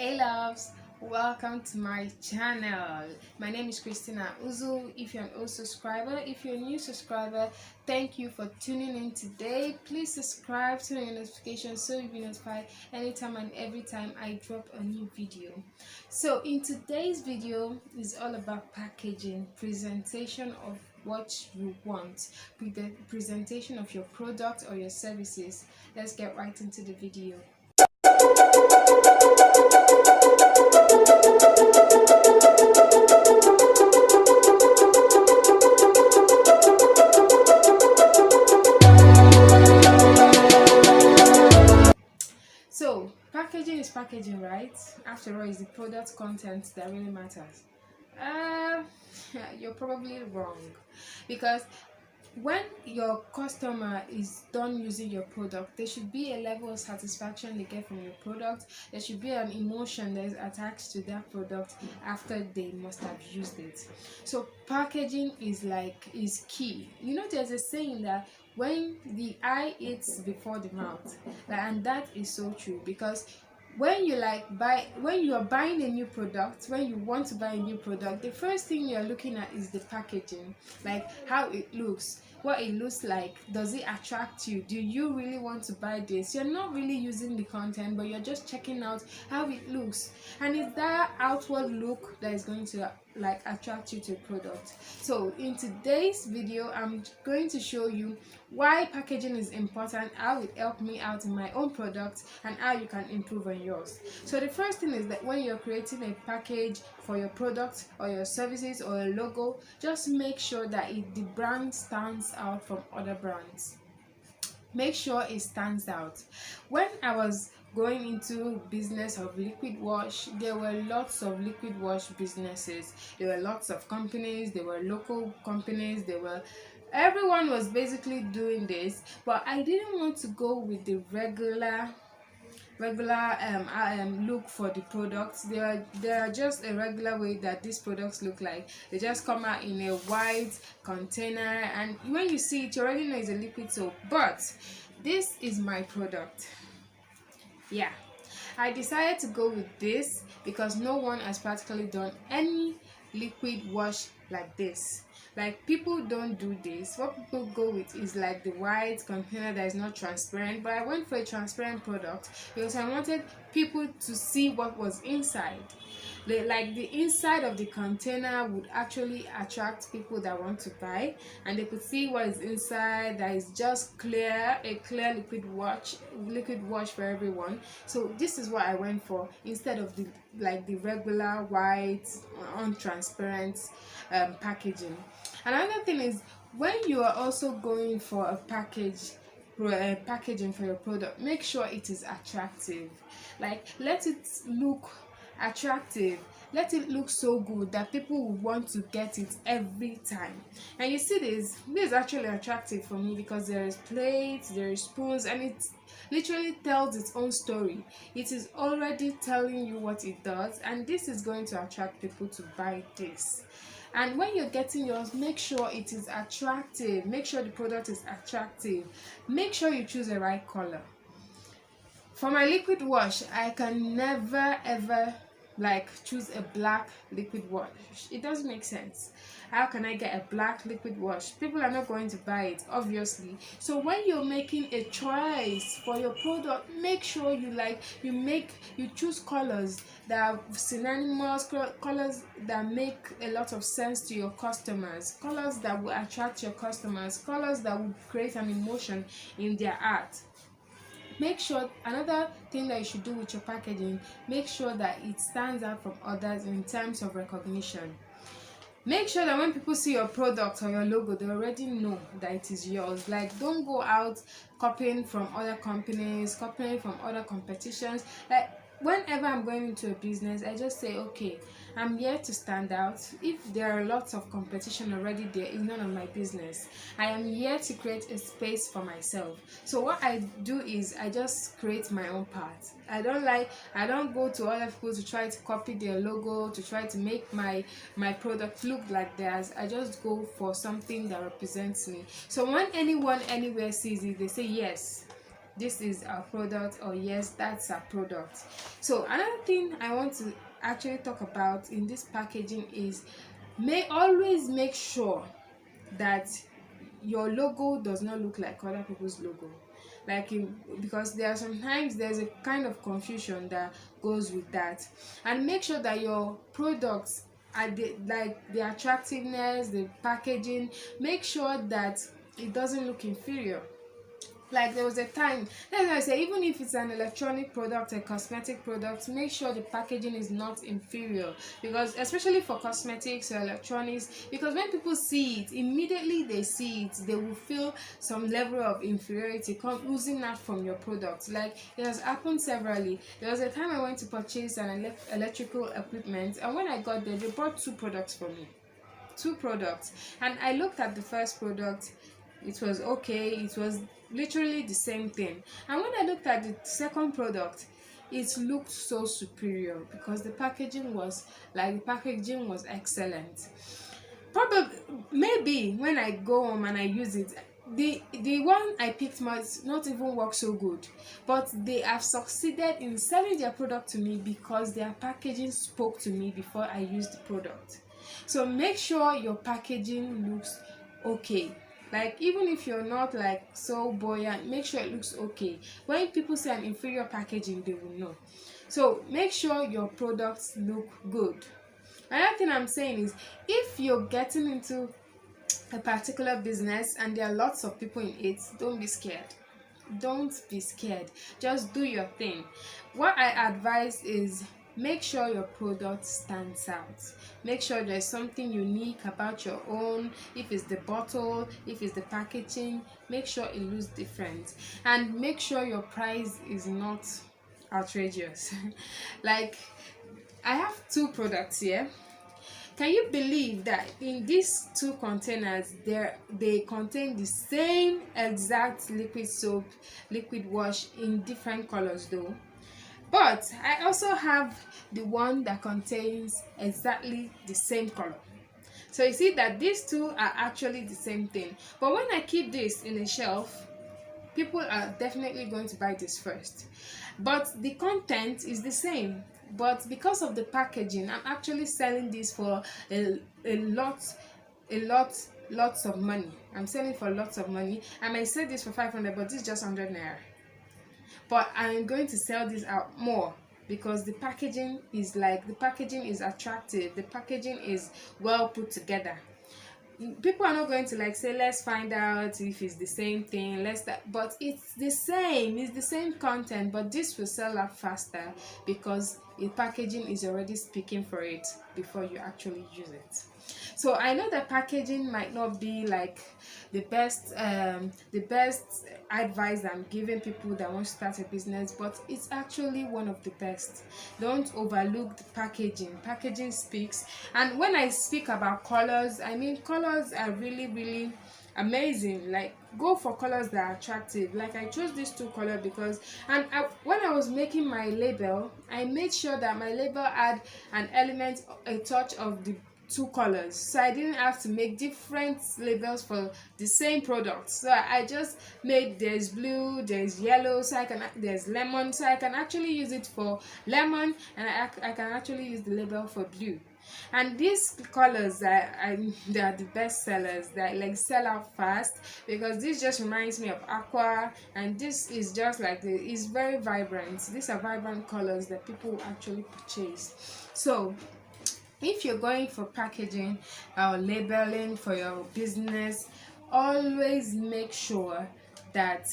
Hey loves, welcome to my channel. My name is Christina Uzu. If you're an old subscriber, if you're a new subscriber, thank you for tuning in today. Please subscribe, turn on your notifications so you'll be notified anytime and every time I drop a new video. So in today's video is all about packaging, presentation of what you want, presentation of your product or your services. Let's get right into the video. So packaging is packaging, right? After all, it's the product content that really matters. Uh, you're probably wrong, because when your customer is done using your product, there should be a level of satisfaction they get from your product. There should be an emotion that is attached to that product after they must have used it. So packaging is key. You know, there's a saying that when the eye eats before the mouth, and that is so true, because when you when you are buying a new product, when you want to buy a new product, the first thing you're looking at is the packaging, like how it looks, what it looks like. Does it attract you? Do you really want to buy this? You're not really using the content, but you're just checking out how it looks, and it's that outward look that is going to attract you to a product. So in today's video, I'm going to show you why packaging is important, how it helped me out in my own product, and how you can improve on yours. So the first thing is that when you're creating a package for your product or your services or a logo, just make sure that the brand stands out from other brands. Make sure it stands out. When I was going into business of liquid wash, there were lots of liquid wash businesses, there were lots of companies, there were local companies, everyone was basically doing this, but I didn't want to go with the regular look for the products. They are just a regular way that these products look like. They just come out in a white container, and when you see it, you already know it's a liquid soap. But this is my product. Yeah, I decided to go with this because no one has practically done any liquid wash like this. Like, people don't do this. What people go with is like the white container that is not transparent, but I went for a transparent product because I wanted people to see what was inside. The inside of the container would actually attract people that want to buy, and they could see what is inside, that is just clear, a clear liquid wash for everyone. So this is what I went for, instead of the regular white untransparent packaging. Another thing is, when you are also going for a packaging for your product, make sure it is attractive. Like, let it look attractive, let it look so good that people will want to get it every time. And you see, this is actually attractive for me because there is plates, there is spoons, and it literally tells its own story. It is already telling you what it does, and this is going to attract people to buy this. And when you're getting yours, make sure it is attractive, make sure the product is attractive, make sure you choose the right color. For my liquid wash, I can never ever choose a black liquid wash. It doesn't make sense. How can I get a black liquid wash? People are not going to buy it, obviously. So when you're making a choice for your product, make sure you choose colors that are synonymous, colors that make a lot of sense to your customers, colors that will attract your customers, colors that will create an emotion in their art. Make sure, another thing that you should do with your packaging, make sure that it stands out from others in terms of recognition. Make sure that when people see your product or your logo, they already know that it is yours. Like, don't go out copying from other companies, copying from other competitions. Like, whenever I'm going into a business, I just say, okay, I'm here to stand out. If there are lots of competition already there, it's none of my business. I am here to create a space for myself. So what I do is I just create my own path. I don't go to other people to try to copy their logo, to try to make my product look like theirs. I just go for something that represents me. So when anyone anywhere sees it, they say, yes, this is our product, or yes, that's our product. So another thing I want to actually talk about in this packaging is, always make sure that your logo does not look like other people's logo. Because there are sometimes there's a kind of confusion that goes with that. And make sure that your products are the attractiveness, the packaging, make sure that it doesn't look inferior. Like there was a time, that's why I say, even if it's an electronic product, a cosmetic product, make sure the packaging is not inferior. Because especially for cosmetics or electronics, because when people see it, immediately they see it, they will feel some level of inferiority oozing that from your product. Like it has happened severally. There was a time I went to purchase an electrical equipment, and when I got there, they brought two products for me. Two products. And I looked at the first product, it was okay, it was literally the same thing. And when I looked at the second product, it looked so superior, because the packaging was excellent. Probably, maybe when I go home and I use it, the one I picked might not even work so good, but they have succeeded in selling their product to me because their packaging spoke to me before I used the product. So make sure your packaging looks okay. Like even if you're not like so buoyant, make sure it looks okay. When people say an inferior packaging, they will know. So make sure your products look good. Another thing I'm saying is, if you're getting into a particular business and there are lots of people in it, don't be scared. Don't be scared. Just do your thing. What I advise is, make sure your product stands out. Make sure there's something unique about your own. If it's the bottle, if it's the packaging, make sure it looks different. And make sure your price is not outrageous. Like, I have two products here. Can you believe that in these two containers, they contain the same exact liquid soap, liquid wash in different colors though? But I also have the one that contains exactly the same color. So you see that these two are actually the same thing. But when I keep this in a shelf, people are definitely going to buy this first. But the content is the same. But because of the packaging, I'm actually selling this for lots of money. I'm selling for lots of money. I might sell this for 500, but this is just 100 naira. But I'm going to sell this out more because the packaging is attractive. The packaging is well put together. People are not going to like say, let's find out if it's the same thing, but it's the same content, but this will sell up faster because the packaging is already speaking for it before you actually use it. So I know that packaging might not be like the best advice I'm giving people that want to start a business, but it's actually one of the best. Don't overlook the packaging. Packaging speaks. And when I speak about colors, I mean colors are really amazing. Like, go for colors that are attractive. Like, I chose these two colors because when I was making my label, I made sure that my label had an element, a touch of the two colors, so I didn't have to make different labels for the same product. So I just made, there's blue, there's yellow, so there's lemon, so I can actually use it for lemon, and I can actually use the label for blue. And these colors they are the best sellers, that like sell out fast, because this just reminds me of aqua, and this is just like it's very vibrant. These are vibrant colors that people actually purchase. So if you're going for packaging or labeling for your business, always make sure that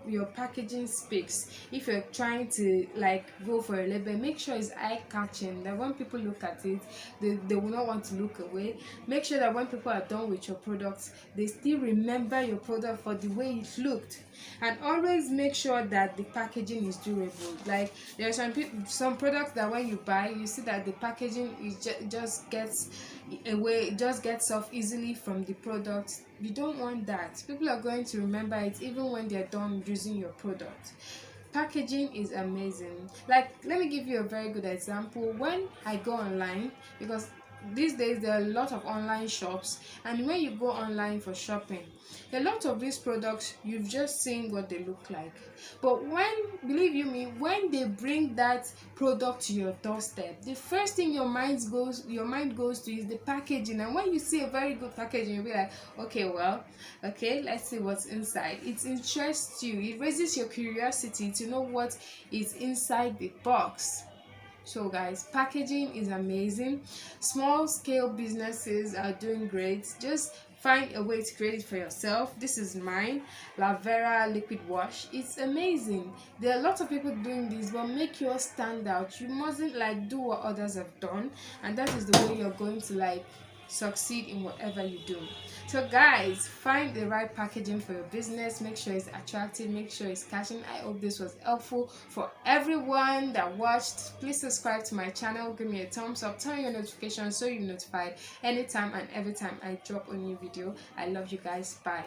your packaging speaks. If you're trying to like go for a label, make sure it's eye-catching, that when people look at it, they will not want to look away. Make sure that when people are done with your products, they still remember your product for the way it looked. And always make sure that the packaging is durable. Like, there are some products that when you buy, you see that the packaging is just gets off easily from the product. You don't want that. People are going to remember it even when they're done using your product. Packaging is amazing. Like, let me give you a very good example. When I go online, because these days there are a lot of online shops, and when you go online for shopping, a lot of these products you've just seen what they look like, but when, believe you me, when they bring that product to your doorstep, the first thing your mind goes to is the packaging. And when you see a very good packaging, you'll be like, okay, well, okay, let's see what's inside. It interests you, it raises your curiosity to know what is inside the box. So guys, packaging is amazing. Small scale businesses are doing great. Just find a way to create it for yourself. This is mine, La Vera liquid wash. It's amazing. There are a lot of people doing this, but make yours stand out. You mustn't like do what others have done, and that is the way you're going to like succeed in whatever you do. So guys, find the right packaging for your business. Make sure it's attractive, make sure it's catching. I hope this was helpful for everyone that watched. Please subscribe to my channel, give me a thumbs up, turn on your notifications so you're notified anytime and every time I drop a new video. I love you guys. Bye.